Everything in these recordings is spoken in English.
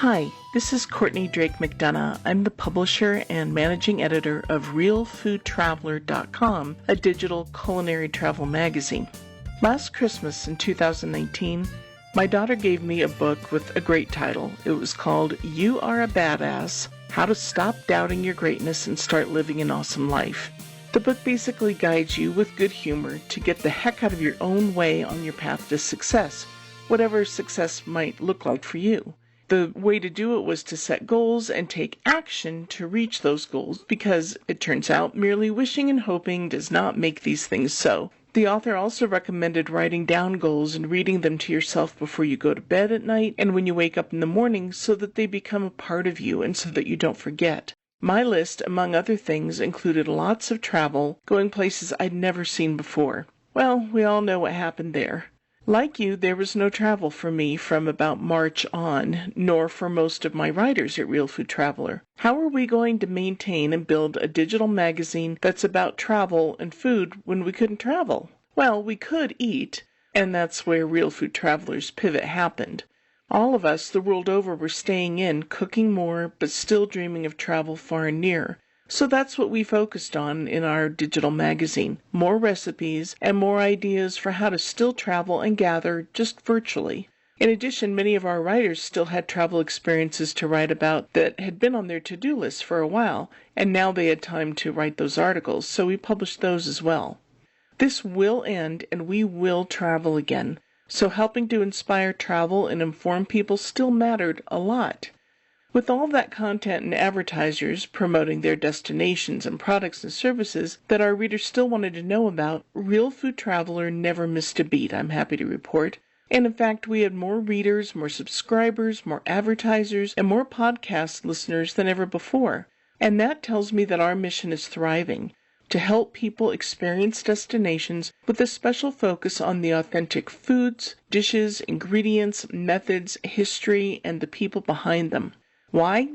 Hi, this is Courtney Drake McDonough. I'm the publisher and managing editor of RealFoodTraveler.com, a digital culinary travel magazine. Last Christmas in 2019, my daughter gave me a book with a great title. It was called You Are a Badass: How to Stop Doubting Your Greatness and Start Living an Awesome Life. The book basically guides you with good humor to get the heck out of your own way on your path to success, whatever success might look like for you. The way to do it was to set goals and take action to reach those goals, because it turns out merely wishing and hoping does not make these things so. The author also recommended writing down goals and reading them to yourself before you go to bed at night and when you wake up in the morning, so that they become a part of you and so that you don't forget. My list, among other things, included lots of travel, going places I'd never seen before. Well, we all know what happened there. Like you, there was no travel for me from about March on, nor for most of my writers at Real Food Traveler. How are we going to maintain and build a digital magazine that's about travel and food when we couldn't travel? Well, we could eat, and that's where Real Food Traveler's pivot happened. All of us the world over were staying in, cooking more, but still dreaming of travel far and near. So that's what we focused on in our digital magazine: more recipes and more ideas for how to still travel and gather just virtually. In addition, many of our writers still had travel experiences to write about that had been on their to-do list for a while, and now they had time to write those articles, so we published those as well. This will end, and we will travel again, so helping to inspire travel and inform people still mattered a lot. With all that content and advertisers promoting their destinations and products and services that our readers still wanted to know about, Real Food Traveler never missed a beat, I'm happy to report. And in fact, we had more readers, more subscribers, more advertisers, and more podcast listeners than ever before. And that tells me that our mission is thriving: to help people experience destinations with a special focus on the authentic foods, dishes, ingredients, methods, history, and the people behind them. Why?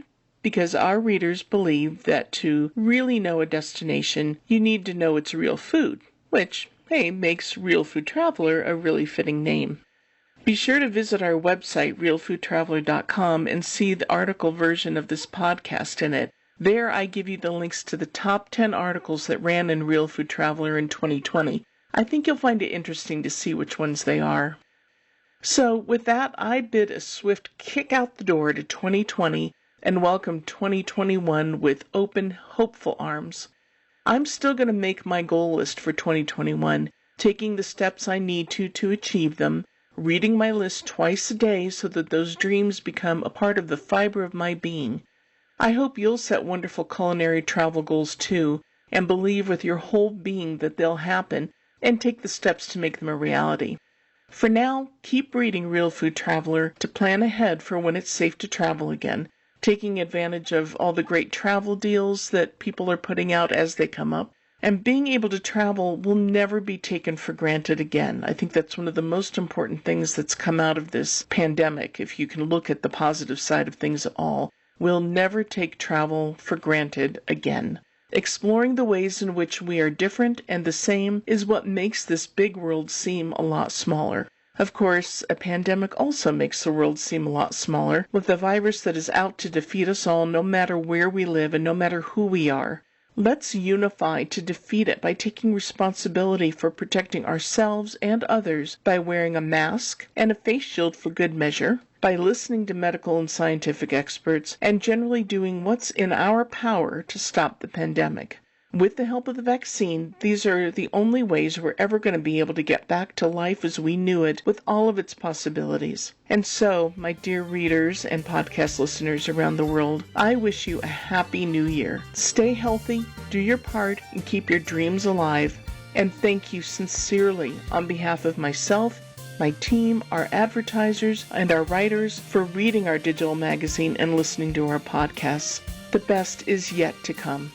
Because our readers believe that to really know a destination, you need to know its real food, which, hey, makes Real Food Traveler a really fitting name. Be sure to visit our website, realfoodtraveler.com, and see the article version of this podcast in it. There I give you the links to the top 10 articles that ran in Real Food Traveler in 2020. I think you'll find it interesting to see which ones they are. So with that, I bid a swift kick out the door to 2020 and welcome 2021 with open, hopeful arms. I'm still going to make my goal list for 2021, taking the steps I need to achieve them, reading my list twice a day so that those dreams become a part of the fiber of my being. I hope you'll set wonderful culinary travel goals too, and believe with your whole being that they'll happen, and take the steps to make them a reality. For now, keep reading Real Food Traveler to plan ahead for when it's safe to travel again, taking advantage of all the great travel deals that people are putting out as they come up. And being able to travel will never be taken for granted again. I think that's one of the most important things that's come out of this pandemic, if you can look at the positive side of things at all. We'll never take travel for granted again. Exploring the ways in which we are different and the same is what makes this big world seem a lot smaller. Of course, a pandemic also makes the world seem a lot smaller, with a virus that is out to defeat us all no matter where we live and no matter who we are. Let's unify to defeat it by taking responsibility for protecting ourselves and others by wearing a mask and a face shield for good measure, by listening to medical and scientific experts, and generally doing what's in our power to stop the pandemic. With the help of the vaccine, these are the only ways we're ever going to be able to get back to life as we knew it, with all of its possibilities. And so, my dear readers and podcast listeners around the world, I wish you a happy new year. Stay healthy, do your part, and keep your dreams alive. And thank you sincerely on behalf of myself, my team, our advertisers, and our writers for reading our digital magazine and listening to our podcasts. The best is yet to come.